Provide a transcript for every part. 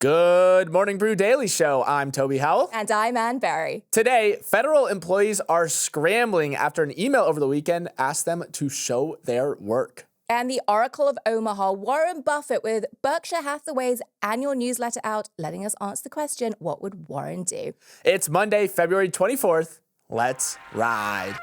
Good morning, Brew Daily show. I'm Toby Howell. And I'm Ann Berry. Today, federal employees are scrambling after an email over the weekend asked them to show their work. And the Oracle of Omaha, Warren Buffett, with Berkshire Hathaway's annual newsletter out, letting us answer the question, what would Warren do? It's Monday, February 24th. Let's ride.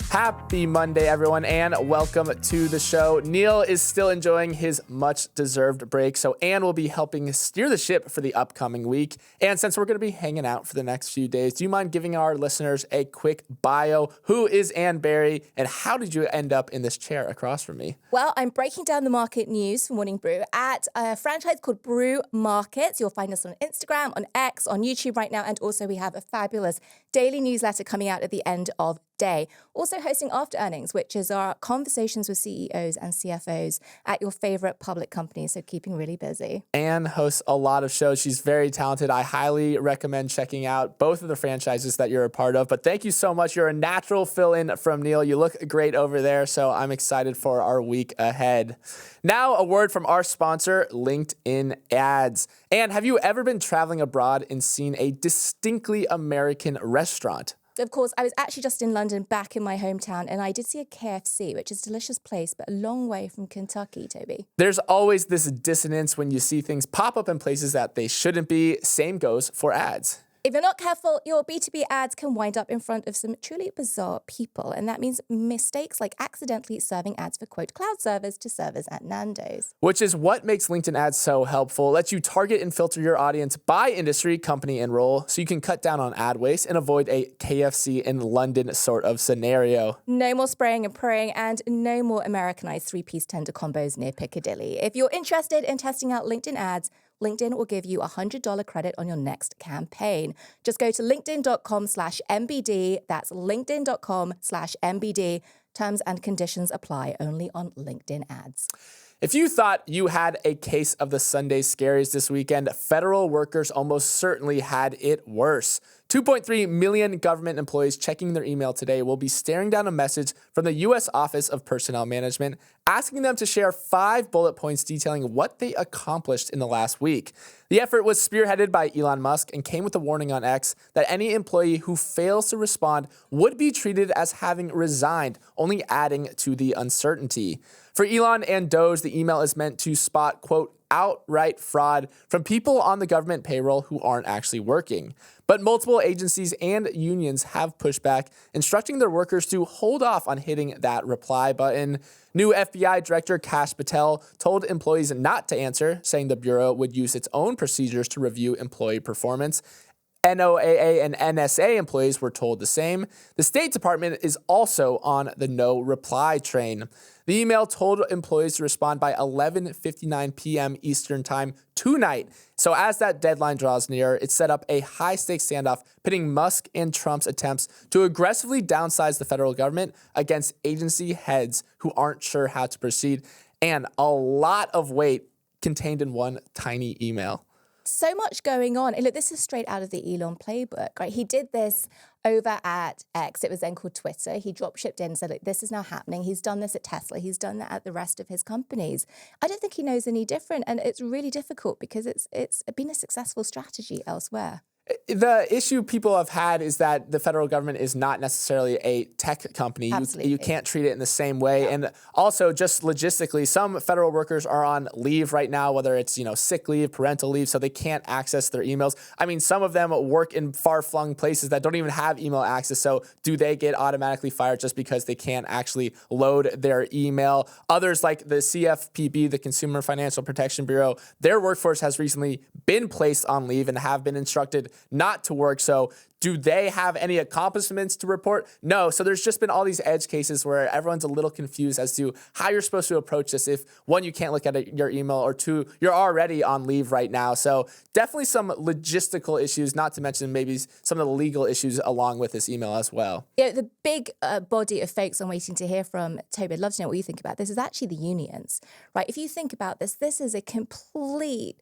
Happy Monday, everyone, and welcome to the show. Neal is still enjoying his much-deserved break, so Ann will be helping steer the ship for the upcoming week. And since we're going to be hanging out for the next few days, do you mind giving our listeners a quick bio? Who is Ann Berry, and how did you end up in this chair across from me? Well, I'm breaking down the market news for Morning Brew at a franchise called Brew Markets. You'll find us on Instagram, on X, on YouTube right now, and also we have a fabulous daily newsletter coming out at the end of day. Also hosting After Earnings, which is our conversations with CEOs and CFOs at your favorite public companies, so keeping really busy. Ann hosts a lot of shows. She's very talented. I highly recommend checking out both of the franchises that you're a part of. But thank you so much. You're a natural fill-in from Neal. You look great over there, so I'm excited for our week ahead. Now, a word from our sponsor, LinkedIn Ads. And have you ever been traveling abroad and seen a distinctly American restaurant? Of course, I was actually just in London, back in my hometown, and I did see a KFC, which is a delicious place, but a long way from Kentucky, Toby. There's always this dissonance when you see things pop up in places that they shouldn't be. Same goes for ads. If you're not careful, your B2B ads can wind up in front of some truly bizarre people. And that means mistakes like accidentally serving ads for, quote, cloud servers to servers at Nando's. Which is what makes LinkedIn ads so helpful. It lets you target and filter your audience by industry, company, and role, so you can cut down on ad waste and avoid a KFC in London sort of scenario. No more spraying and praying, and no more Americanized three-piece tender combos near Piccadilly. If you're interested in testing out LinkedIn ads, LinkedIn will give you a $100 credit on your next campaign. Just go to linkedin.com/MBD. That's linkedin.com/MBD. Terms and conditions apply only on LinkedIn ads. If you thought you had a case of the Sunday scaries this weekend, federal workers almost certainly had it worse. 2.3 million government employees checking their email today will be staring down a message from the U.S. Office of Personnel Management asking them to share 5 bullet points detailing what they accomplished in the last week. The effort was spearheaded by Elon Musk and came with a warning on X that any employee who fails to respond would be treated as having resigned, only adding to the uncertainty. For Elon and Doge, the email is meant to spot, quote, outright fraud from people on the government payroll who aren't actually working. But multiple agencies and unions have pushed back, instructing their workers to hold off on hitting that reply button. New FBI Director Kash Patel told employees not to answer, saying the Bureau would use its own procedures to review employee performance. NOAA and NSA employees were told the same. The State Department is also on the no reply train. The email told employees to respond by 11:59 p.m. Eastern Time tonight. So as that deadline draws near, it set up a high-stakes standoff pitting Musk and Trump's attempts to aggressively downsize the federal government against agency heads who aren't sure how to proceed, and a lot of weight contained in one tiny email. So much going on. And look, this is straight out of the Elon playbook, right? He did this over at X. It was then called Twitter. He drop shipped in and said, look, this is now happening. He's done this at Tesla. He's done that at the rest of his companies. I don't think he knows any different. And it's really difficult because it's been a successful strategy elsewhere. The issue people have had is that the federal government is not necessarily a tech company. You can't treat it in the same way. Yeah. And also, just logistically, some federal workers are on leave right now, whether it's sick leave, parental leave, so they can't access their emails. I mean, some of them work in far-flung places that don't even have email access. So do they get automatically fired just because they can't actually load their email? Others, like the CFPB, the Consumer Financial Protection Bureau, their workforce has recently been placed on leave and have been instructed not to work. So do they have any accomplishments to report? No. So there's just been all these edge cases where everyone's a little confused as to how you're supposed to approach this if, one, you can't look at your email, or two, you're already on leave right now. So definitely some logistical issues, not to mention maybe some of the legal issues along with this email as well. Yeah, the big body of folks I'm waiting to hear from, Toby, I'd love to know what you think about this, is actually the unions, right? If you think about this, this is a completely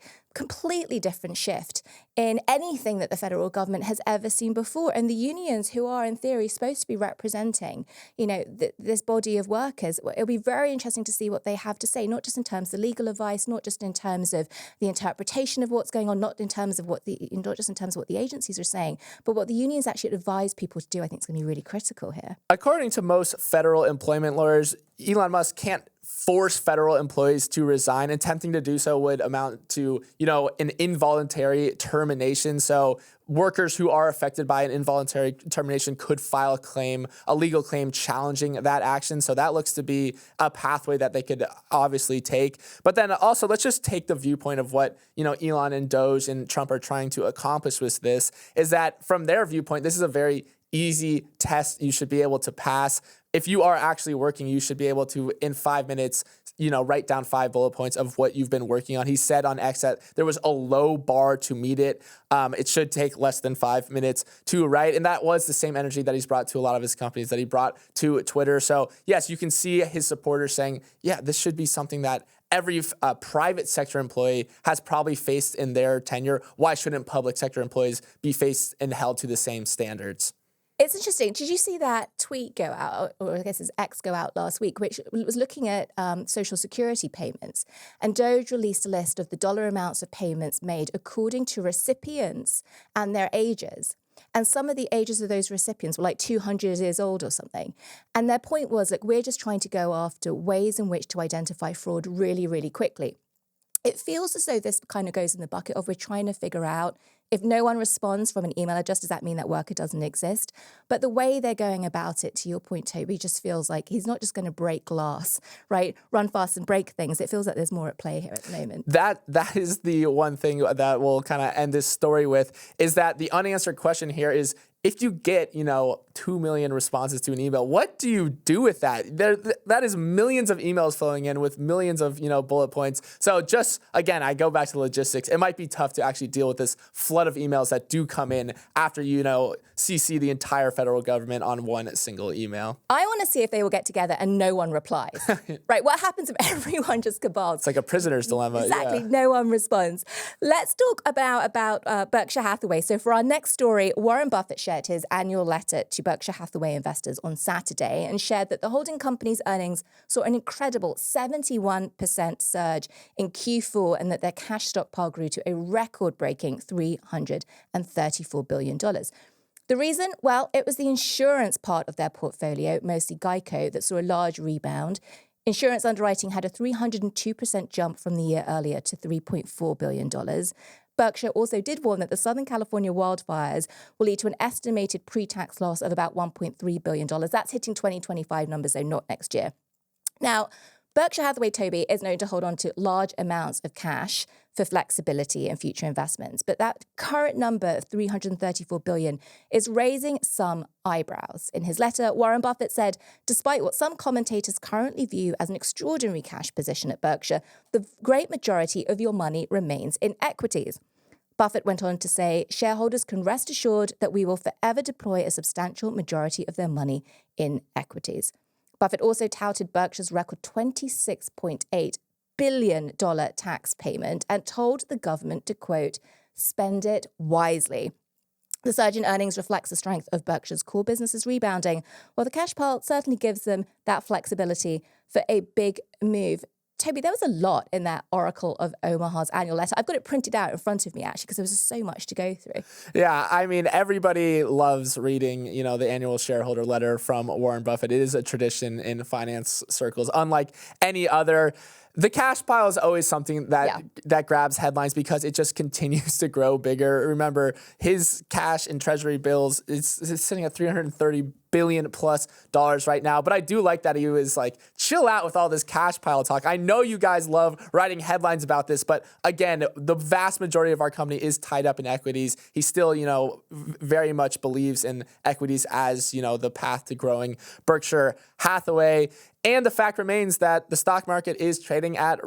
different shift in anything that the federal government has ever seen seen before. And the unions, who are in theory supposed to be representing, this body of workers, it'll be very interesting to see what they have to say, not just in terms of legal advice, not just in terms of the interpretation of what's going on, not just in terms of what the agencies are saying, but what the unions actually advise people to do. I think it's going to be really critical here. According to most federal employment lawyers, Elon Musk can't force federal employees to resign. Attempting to do so would amount to, an involuntary termination. So workers who are affected by an involuntary termination could file a legal claim challenging that action. So that looks to be a pathway that they could obviously take. But then also, let's just take the viewpoint of what, Elon and Doge and Trump are trying to accomplish with this, is that from their viewpoint, this is a very easy test you should be able to pass. If you are actually working, you should be able to, in 5 minutes, write down 5 bullet points of what you've been working on. He said on X that there was a low bar to meet it. It should take less than 5 minutes to write. And that was the same energy that he's brought to a lot of his companies, that he brought to Twitter. So yes, you can see his supporters saying, yeah, this should be something that every private sector employee has probably faced in their tenure. Why shouldn't public sector employees be faced and held to the same standards? It's interesting. Did you see that tweet go out, or I guess it's X go out last week, which was looking at Social Security payments? And Doge released a list of the dollar amounts of payments made according to recipients and their ages. And some of the ages of those recipients were like 200 years old or something. And their point was, we're just trying to go after ways in which to identify fraud really, really quickly. It feels as though this kind of goes in the bucket of we're trying to figure out, if no one responds from an email address, does that mean that worker doesn't exist? But the way they're going about it, to your point, Toby, just feels like he's not just going to break glass, right? Run fast and break things. It feels like there's more at play here at the moment. That is the one thing that we'll kind of end this story with, is that the unanswered question here is, if you get, 2 million responses to an email, what do you do with that? That is millions of emails flowing in with millions of, bullet points. So just, again, I go back to the logistics. It might be tough to actually deal with this flood of emails that do come in after, CC the entire federal government on one single email. I want to see if they will get together and no one replies. Right? What happens if everyone just cabals? It's like a prisoner's dilemma. Exactly. Yeah. No one responds. Let's talk about Berkshire Hathaway. So for our next story, Warren Buffett shared his annual letter to Berkshire Hathaway investors on Saturday and shared that the holding company's earnings saw an incredible 71% surge in Q4 and that their cash stockpile grew to a record-breaking $334 billion. The reason? Well, it was the insurance part of their portfolio, mostly Geico, that saw a large rebound. Insurance underwriting had a 302% jump from the year earlier to $3.4 billion. Berkshire also did warn that the Southern California wildfires will lead to an estimated pre-tax loss of about $1.3 billion. That's hitting 2025 numbers, though, not next year. Now, Berkshire Hathaway, Toby, is known to hold on to large amounts of cash for flexibility and future investments. But that current number of $334 billion is raising some eyebrows. In his letter, Warren Buffett said, despite what some commentators currently view as an extraordinary cash position at Berkshire, the great majority of your money remains in equities. Buffett went on to say, shareholders can rest assured that we will forever deploy a substantial majority of their money in equities. Buffett also touted Berkshire's record $26.8 billion tax payment and told the government to, quote, spend it wisely. The surge in earnings reflects the strength of Berkshire's core businesses rebounding, while the cash pile certainly gives them that flexibility for a big move. Toby, there was a lot in that Oracle of Omaha's annual letter. I've got it printed out in front of me, actually, because there was just so much to go through. Yeah, I mean, everybody loves reading, the annual shareholder letter from Warren Buffett. It is a tradition in finance circles, unlike any other. The cash pile is always something that grabs headlines because it just continues to grow bigger. Remember, his cash and treasury bills is sitting at $330 billion plus right now. But I do like that he was like, chill out with all this cash pile talk. I know you guys love writing headlines about this, but again, the vast majority of our company is tied up in equities. He still, very much believes in equities as, the path to growing Berkshire Hathaway. And the fact remains that the stock market is trading at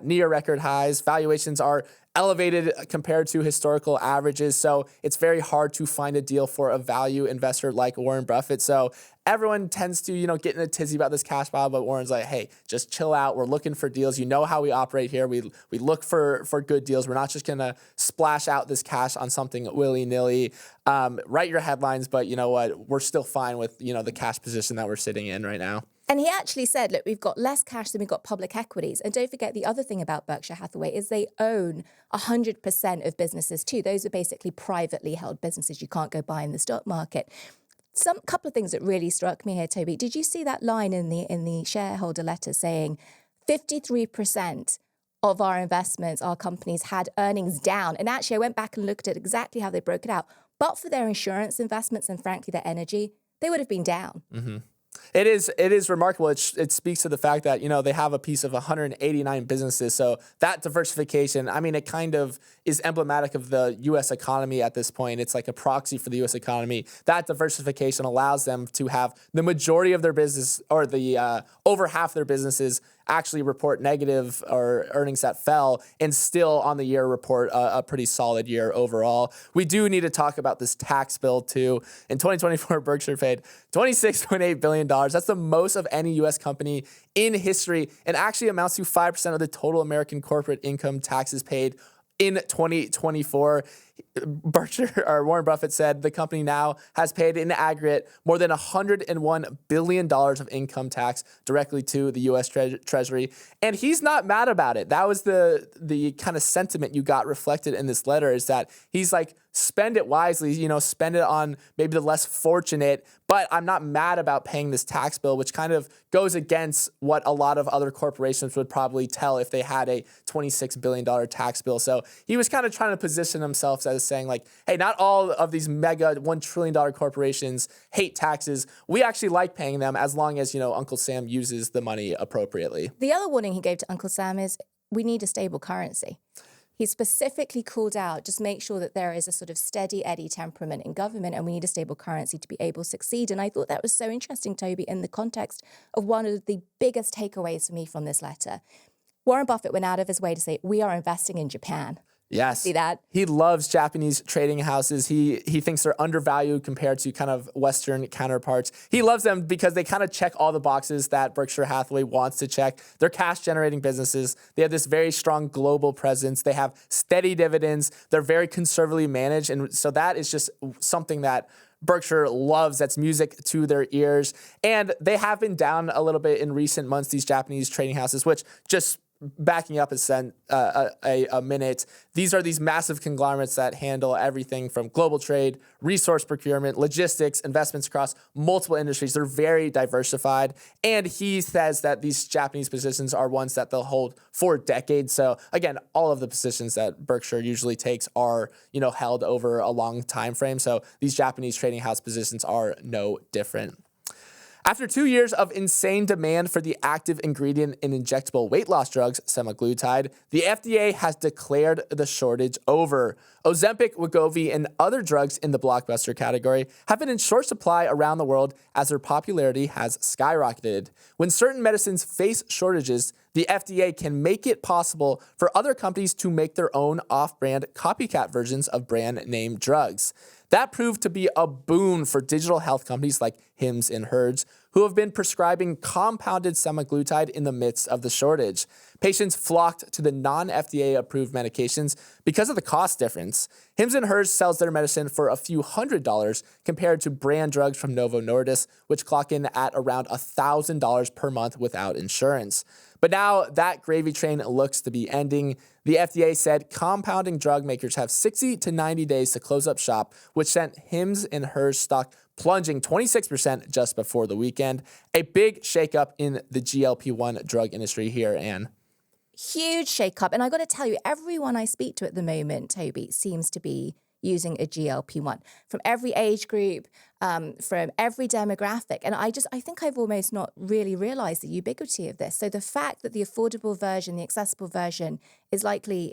near record highs. Valuations are elevated compared to historical averages. So it's very hard to find a deal for a value investor like Warren Buffett. So everyone tends to, get in a tizzy about this cash pile, but Warren's like, hey, just chill out. We're looking for deals. You know how we operate here. We look for good deals. We're not just going to splash out this cash on something willy-nilly. Write your headlines, but you know what? We're still fine with, the cash position that we're sitting in right now. And he actually said, look, we've got less cash than we've got public equities. And don't forget, the other thing about Berkshire Hathaway is they own 100% of businesses too. Those are basically privately held businesses. You can't go buy in the stock market. Couple of things that really struck me here, Toby. Did you see that line in the shareholder letter saying 53% of our investments, our companies had earnings down? And actually, I went back and looked at exactly how they broke it out. But for their insurance investments and frankly, their energy, they would have been down. Mm-hmm. It is remarkable. It speaks to the fact that, they have a piece of 189 businesses. So that diversification, it kind of is emblematic of the U.S. economy at this point. It's like a proxy for the U.S. economy. That diversification allows them to have the majority of their business, or the over half of their businesses, actually report negative or earnings that fell, and still on the year report a pretty solid year overall. We do need to talk about this tax bill too. In 2024, Berkshire paid $26.8 billion. That's the most of any U.S. company in history, and actually amounts to 5% of the total American corporate income taxes paid in 2024. Berkshire, or Warren Buffett, said the company now has paid in aggregate more than $101 billion of income tax directly to the U.S. Treasury. And he's not mad about it. That was the kind of sentiment you got reflected in this letter, is that he's like, spend it wisely, spend it on maybe the less fortunate, but I'm not mad about paying this tax bill, which kind of goes against what a lot of other corporations would probably tell if they had a $26 billion tax bill. So he was kind of trying to position himself as saying like, hey, not all of these mega $1 trillion corporations hate taxes. We actually like paying them as long as, Uncle Sam uses the money appropriately. The other warning he gave to Uncle Sam is we need a stable currency. He specifically called out, just make sure that there is a sort of steady Eddie temperament in government, and we need a stable currency to be able to succeed. And I thought that was so interesting, Toby, in the context of one of the biggest takeaways for me from this letter. Warren Buffett went out of his way to say, we are investing in Japan. Yes. See that? He loves Japanese trading houses. He thinks they're undervalued compared to kind of Western counterparts. He loves them because they kind of check all the boxes that Berkshire Hathaway wants to check. They're cash-generating businesses. They have this very strong global presence. They have steady dividends. They're very conservatively managed. And so that is just something that Berkshire loves. That's music to their ears. And they have been down a little bit in recent months, these Japanese trading houses, which just backing up a minute, these are these massive conglomerates that handle everything from global trade, resource procurement, logistics, investments across multiple industries. They're very diversified. And he says that these Japanese positions are ones that they'll hold for decades. So again, all of the positions that Berkshire usually takes are, held over a long time frame. So these Japanese trading house positions are no different. After 2 years of insane demand for the active ingredient in injectable weight loss drugs, semaglutide, the FDA has declared the shortage over. Ozempic, Wegovy, and other drugs in the blockbuster category have been in short supply around the world as their popularity has skyrocketed. When certain medicines face shortages, the FDA can make it possible for other companies to make their own off-brand copycat versions of brand name drugs. That proved to be a boon for digital health companies like Hims and Hers, who have been prescribing compounded semaglutide in the midst of the shortage. Patients flocked to the non-FDA approved medications because of the cost difference. Hims and Hers sells their medicine for a few $100s compared to brand drugs from Novo Nordisk, which clock in at around $1,000 per month without insurance. But now that gravy train looks to be ending. The FDA said compounding drug makers have 60 to 90 days to close up shop, which sent Hims and Hers stock plunging 26% just before the weekend. A big shakeup in the GLP-1 drug industry here, Anne. Huge shakeup. And I got to tell you, everyone I speak to at the moment, Toby, seems to be using a GLP-1 from every age group, from every demographic. And I think I've almost not really realized the ubiquity of this. So the fact that the affordable version, the accessible version is actually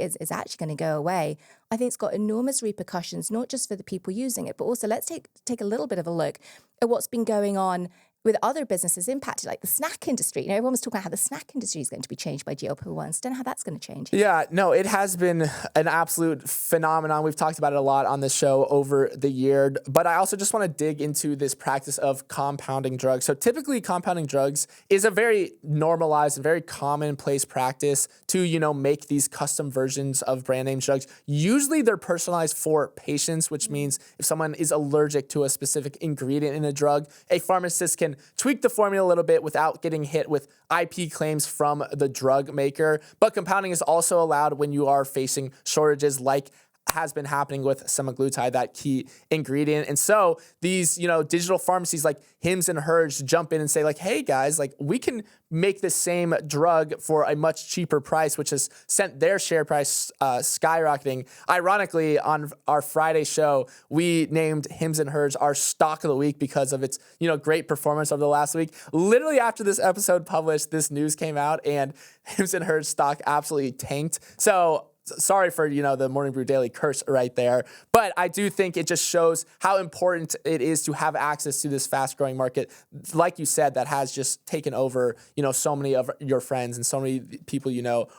going to go away, I think it's got enormous repercussions, not just for the people using it, but also let's take a little bit of a look at what's been going on with other businesses impacted, like the snack industry. Everyone was talking about how the snack industry is going to be changed by GLP-1s. Don't know how that's going to change. Yeah, no, it has been an absolute phenomenon. We've talked about it a lot on this show over the year, but I also just want to dig into this practice of compounding drugs. So typically compounding drugs is a very normalized and very commonplace practice to, make these custom versions of brand name drugs. Usually they're personalized for patients, which means if someone is allergic to a specific ingredient in a drug, a pharmacist can tweak the formula a little bit without getting hit with IP claims from the drug maker. But compounding is also allowed when you are facing shortages like has been happening with semaglutide, that key ingredient. And so these, digital pharmacies like Hims and Hers jump in and say like, hey guys, like we can make the same drug for a much cheaper price, which has sent their share price skyrocketing. Ironically, on our Friday show, we named Hims and Hers our stock of the week because of its, great performance over the last week. Literally after this episode published, this news came out and Hims and Hers stock absolutely tanked. So sorry for, the Morning Brew Daily curse right there. But I do think it just shows how important it is to have access to this fast growing market. Like you said, that has just taken over, so many of your friends and so many people,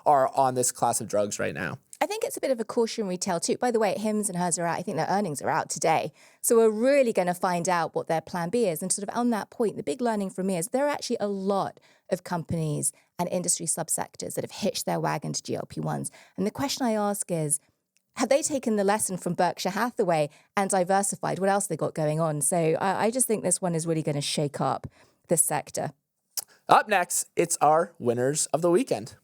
are on this class of drugs right now. I think it's a bit of a cautionary tale too. By the way, Hims and Hers are out. I think their earnings are out today. So we're really going to find out what their plan B is. And sort of on that point, the big learning from me is there are actually a lot of companies and industry subsectors that have hitched their wagon to GLP-1s. And the question I ask is, have they taken the lesson from Berkshire Hathaway and diversified? What else they got going on? So I just think this one is really going to shake up this sector. Up next, it's our winners of the weekend.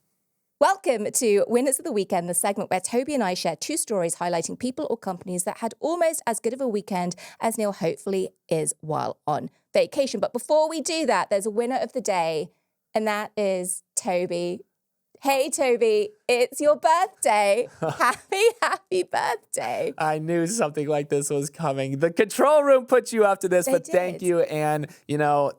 Welcome to Winners of the Weekend, the segment where Toby and I share two stories highlighting people or companies that had almost as good of a weekend as Neal hopefully is while on vacation. But before we do that, there's a winner of the day, and that is Toby. Hey, Toby, it's your birthday. Happy birthday. I knew something like this was coming. The control room put you up to this, but thank you. And,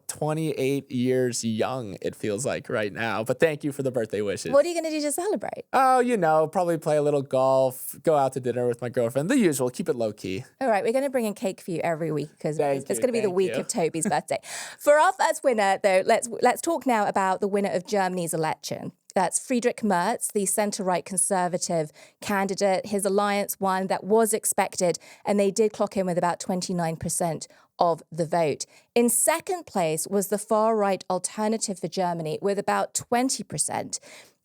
28 years young, it feels like right now. But thank you for the birthday wishes. What are you going to do to celebrate? Oh, probably play a little golf, go out to dinner with my girlfriend. The usual, keep it low key. All right, we're going to bring in cake for you every week because it's going to be the week of Toby's birthday. For our first winner, though, let's talk now about the winner of Germany's election. That's Friedrich Merz, the centre-right conservative candidate. His alliance won. That was expected, and they did clock in with about 29% of the vote. In second place was the far-right Alternative for Germany with about 20%.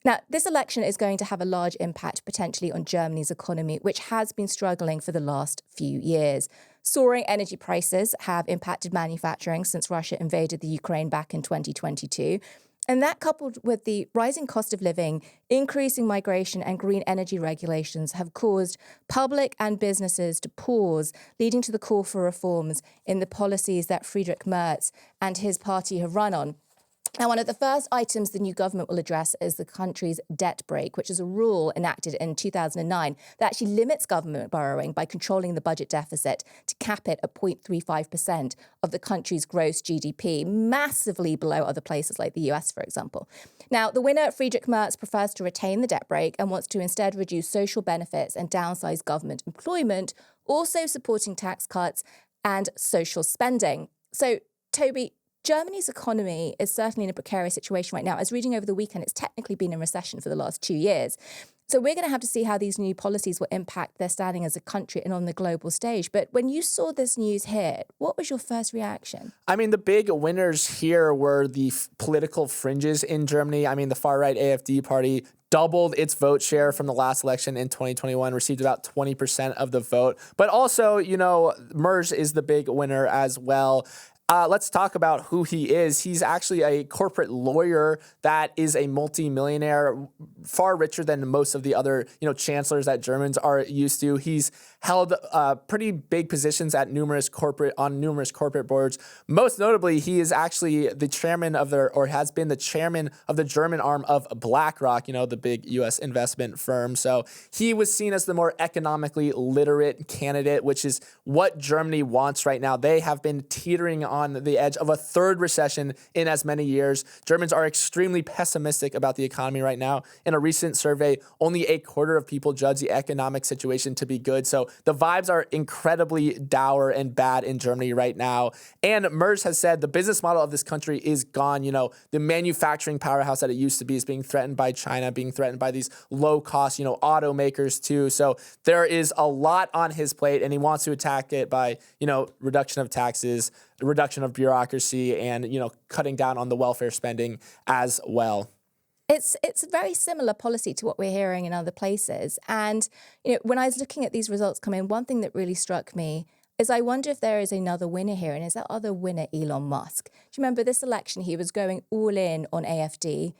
Now, this election is going to have a large impact potentially on Germany's economy, which has been struggling for the last few years. Soaring energy prices have impacted manufacturing since Russia invaded the Ukraine back in 2022. And that, coupled with the rising cost of living, increasing migration and green energy regulations, have caused public and businesses to pause, leading to the call for reforms in the policies that Friedrich Merz and his party have run on. Now, one of the first items the new government will address is the country's debt brake, which is a rule enacted in 2009 that actually limits government borrowing by controlling the budget deficit to cap it at 0.35% of the country's gross GDP, massively below other places like the US, for example. Now, the winner, Friedrich Merz, prefers to retain the debt brake and wants to instead reduce social benefits and downsize government employment, also supporting tax cuts and social spending. So, Toby, Germany's economy is certainly in a precarious situation right now. I was reading over the weekend, it's technically been in recession for the last 2 years. So we're going to have to see how these new policies will impact their standing as a country and on the global stage. But when you saw this news hit, what was your first reaction? I mean, the big winners here were the political fringes in Germany. I mean, the far-right AfD party doubled its vote share from the last election in 2021, received about 20% of the vote. But also, Merz is the big winner as well. Let's talk about who he is. He's actually a corporate lawyer that is a multi-millionaire, far richer than most of the other, chancellors that Germans are used to. He's held pretty big positions at numerous corporate boards. Most notably, he is actually the chairman of has been the chairman of the German arm of BlackRock, the big U.S. investment firm. So he was seen as the more economically literate candidate, which is what Germany wants right now. They have been teetering on the edge of a third recession in as many years. Germans are extremely pessimistic about the economy right now. In a recent survey, only a quarter of people judge the economic situation to be good. So the vibes are incredibly dour and bad in Germany right now. And Merz has said the business model of this country is gone. The manufacturing powerhouse that it used to be is being threatened by China, being threatened by these low-cost, automakers too. So there is a lot on his plate, and he wants to attack it by, reduction of taxes, reduction of bureaucracy, and, cutting down on the welfare spending as well. It's a very similar policy to what we're hearing in other places. And, when I was looking at these results come in, one thing that really struck me is I wonder if there is another winner here. And is that other winner Elon Musk? Do you remember this election? He was going all in on AFD,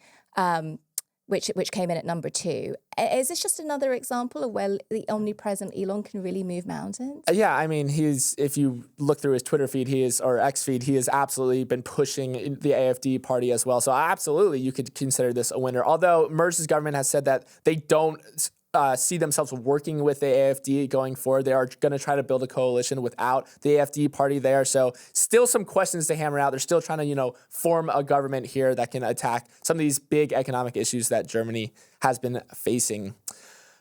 which came in at number 2. Is this just another example of where the omnipresent Elon can really move mountains? Yeah, I mean, if you look through his Twitter feed, or X feed, he has absolutely been pushing the AFD party as well. So absolutely, you could consider this a winner. Although Merz's government has said that they don't see themselves working with the AFD going forward. They are going to try to build a coalition without the AFD party there. So still some questions to hammer out. They're still trying to, form a government here that can attack some of these big economic issues that Germany has been facing.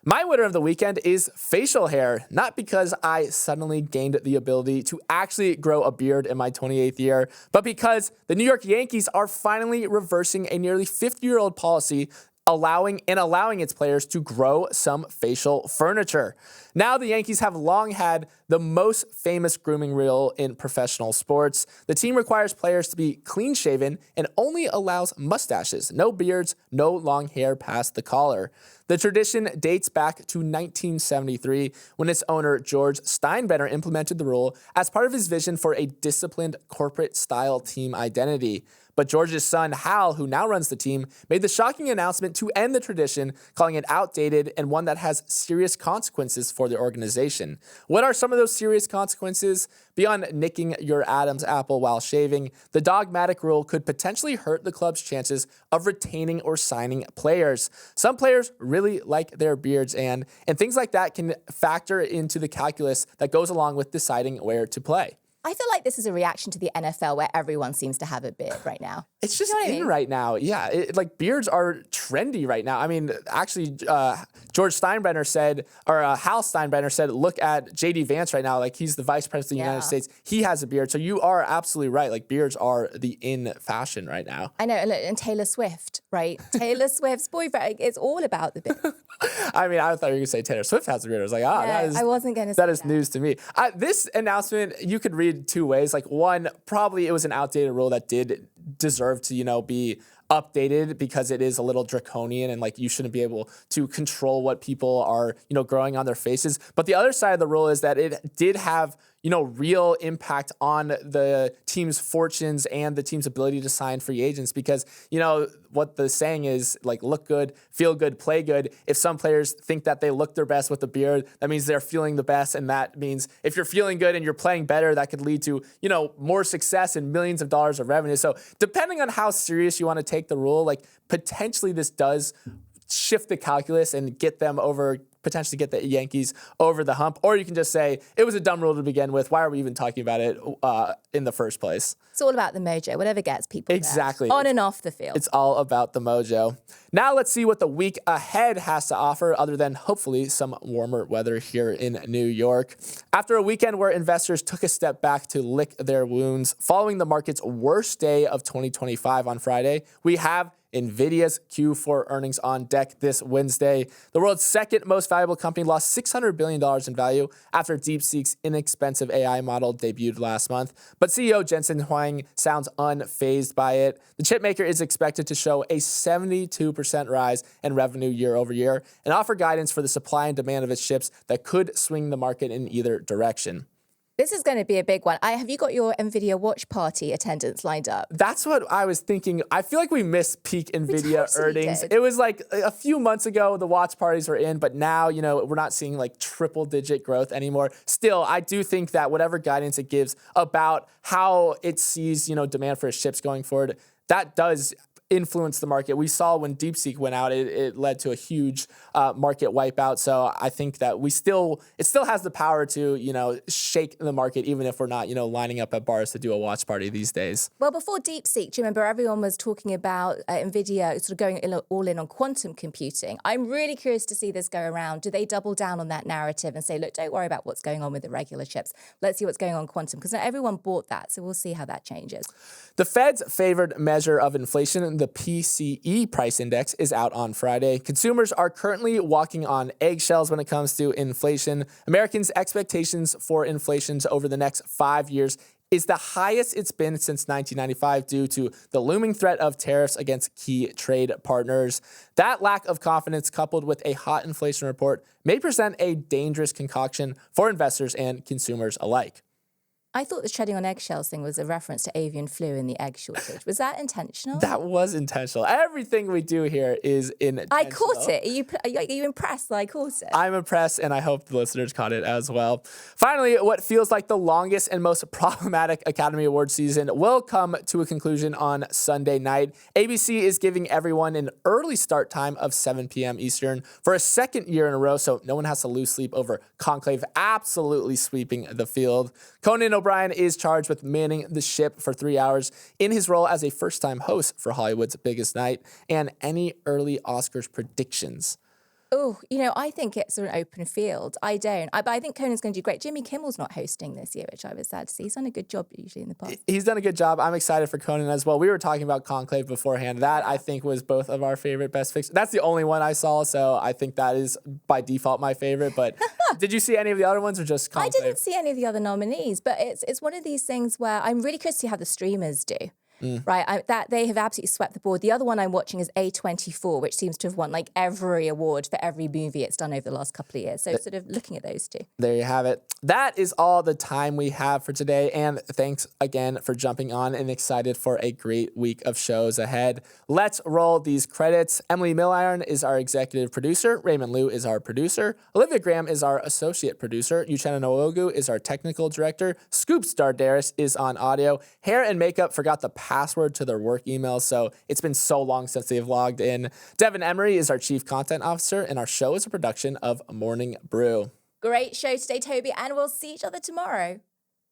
My winner of the weekend is facial hair, not because I suddenly gained the ability to actually grow a beard in my 28th year, but because the New York Yankees are finally reversing a nearly 50-year-old policy allowing its players to grow some facial furniture. Now the Yankees have long had the most famous grooming rule in professional sports. The team requires players to be clean-shaven and only allows mustaches, no beards, no long hair past the collar. The tradition dates back to 1973 when its owner, George Steinbrenner, implemented the rule as part of his vision for a disciplined corporate-style team identity. But George's son, Howell, who now runs the team, made the shocking announcement to end the tradition, calling it outdated and one that has serious consequences for the organization. What are some of those serious consequences? Beyond nicking your Adam's apple while shaving, the dogmatic rule could potentially hurt the club's chances of retaining or signing players. Some players really like their beards, and things like that can factor into the calculus that goes along with deciding where to play. I feel like this is a reaction to the NFL where everyone seems to have a beard right now. It's just in right now. Yeah, beards are trendy right now. I mean, actually, George Steinbrenner said, or Hal Steinbrenner said, look at J.D. Vance right now. He's the vice president of the United States. He has a beard. So you are absolutely right. Beards are the in fashion right now. I know. And Taylor Swift, right? Taylor Swift's boyfriend. It's all about the beard. I mean, I thought you were going to say Taylor Swift has a beard. I was like, I wasn't going to say that. That is news to me. This announcement, you could read two ways. One, probably it was an outdated rule that did deserve to, be updated because it is a little draconian and you shouldn't be able to control what people are, growing on their faces. But the other side of the rule is that it did have, real impact on the team's fortunes and the team's ability to sign free agents because, what the saying is look good, feel good, play good. If some players think that they look their best with a beard, that means they're feeling the best. And that means if you're feeling good and you're playing better, that could lead to, more success and millions of dollars of revenue. So depending on how serious you want to take the rule, potentially this does shift the calculus and potentially get the Yankees over the hump. Or you can just say, it was a dumb rule to begin with. Why are we even talking about it in the first place? It's all about the mojo, whatever gets people exactly there, on and off the field. It's all about the mojo. Now let's see what the week ahead has to offer other than hopefully some warmer weather here in New York. After a weekend where investors took a step back to lick their wounds following the market's worst day of 2025 on Friday, we have NVIDIA's Q4 earnings on deck this Wednesday. The world's second most valuable company lost $600 billion in value after DeepSeek's inexpensive AI model debuted last month. But CEO Jensen Huang sounds unfazed by it. The chipmaker is expected to show a 72% rise in revenue year over year and offer guidance for the supply and demand of its chips that could swing the market in either direction. This is going to be a big one. Have you got your NVIDIA watch party attendance lined up? That's what I was thinking. I feel like we missed peak NVIDIA earnings. Did. It was a few months ago, the watch parties were in, but now, we're not seeing triple digit growth anymore. Still, I do think that whatever guidance it gives about how it sees, demand for its chips going forward, that does influence the market. We saw when DeepSeek went out, it led to a huge market wipeout. So I think that it still has the power to, shake the market, even if we're not, lining up at bars to do a watch party these days. Well, before DeepSeek, do you remember everyone was talking about NVIDIA sort of going all in on quantum computing? I'm really curious to see this go around. Do they double down on that narrative and say, look, don't worry about what's going on with the regular chips. Let's see what's going on quantum, because not everyone bought that. So we'll see how that changes. The Fed's favored measure of inflation, the PCE price index, is out on Friday. Consumers are currently walking on eggshells when it comes to inflation. Americans' expectations for inflation over the next 5 years is the highest it's been since 1995 due to the looming threat of tariffs against key trade partners. That lack of confidence, coupled with a hot inflation report, may present a dangerous concoction for investors and consumers alike. I thought the treading on eggshells thing was a reference to avian flu and the egg shortage. Was that intentional? That was intentional. Everything we do here is intentional. I caught it. Are you impressed that I caught it? I'm impressed, and I hope the listeners caught it as well. Finally, what feels like the longest and most problematic Academy Award season will come to a conclusion on Sunday night. ABC is giving everyone an early start time of 7 p.m. Eastern for a second year in a row, so no one has to lose sleep over Conclave absolutely sweeping the field. Conan O'Brien is charged with manning the ship for 3 hours in his role as a first-time host for Hollywood's biggest night. And any early Oscars predictions? Oh, I think it's an open field. I don't. But I think Conan's going to do great. Jimmy Kimmel's not hosting this year, which I was sad to see. He's done a good job usually in the past. He's done a good job. I'm excited for Conan as well. We were talking about Conclave beforehand. That, I think, was both of our favorite Best Fiction. That's the only one I saw, so I think that is by default my favorite. But did you see any of the other ones or just Conclave? I didn't see any of the other nominees, but it's one of these things where I'm really curious to see how the streamers do. Right, that they have absolutely swept the board. The other one I'm watching is A24, which seems to have won like every award for every movie it's done over the last couple of years. So sort of looking at those two. There you have it. That is all the time we have for today. And thanks again for jumping on, and excited for a great week of shows ahead. Let's roll these credits. Emily Milliron is our executive producer. Raymond Liu is our producer. Olivia Graham is our associate producer. Uchenna Nwogu is our technical director. Scoop Dardaris is on audio. Hair and makeup forgot the password to their work email, so it's been so long since they've logged in. Devin Emery is our chief content officer, and our show is a production of Morning Brew. Great show today, Toby, and we'll see each other tomorrow.